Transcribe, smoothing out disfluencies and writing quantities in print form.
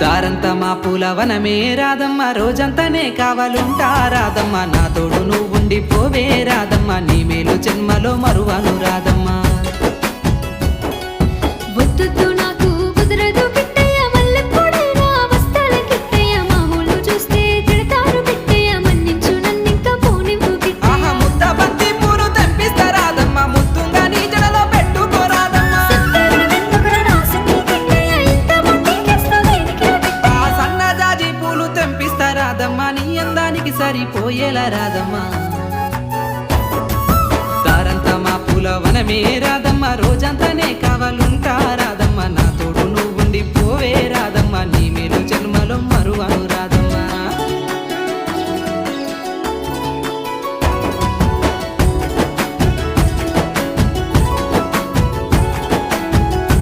దారంతా మా పూలవనమే రాదమ్మ, రోజంతానే కావాలుంటా రాదమ్మ, నా తోడు నువ్వు ఉండిపోవే రాదమ్మ, నీ మేలు జన్మలో మరువను రాదమ్మ. వద్దు నాకు కుదరదు కిట్టయ్య, మల్లెపూడైనా వస్తాల కిట్టయ్య, మామూలు చూస్తే తిడతారు కిట్టయ్య, మన్నించు నన్నింకా పోనివ్వు కిట్టయ్య. ఆహా ముద్ద బంతి పూలు తెప్పిస్తా రాదమ్మ, ముద్దుగా నీ జడలో పెట్టుకోరాదమ్మ. ఆ సన్నజాజి పూలు తెంపిస్తా రాదమ్మ, నీ అందానికి సరిపోయేలా రాదమ్మ. దారంతా మా పూలవనమే రాదమ్మ, రోజంతా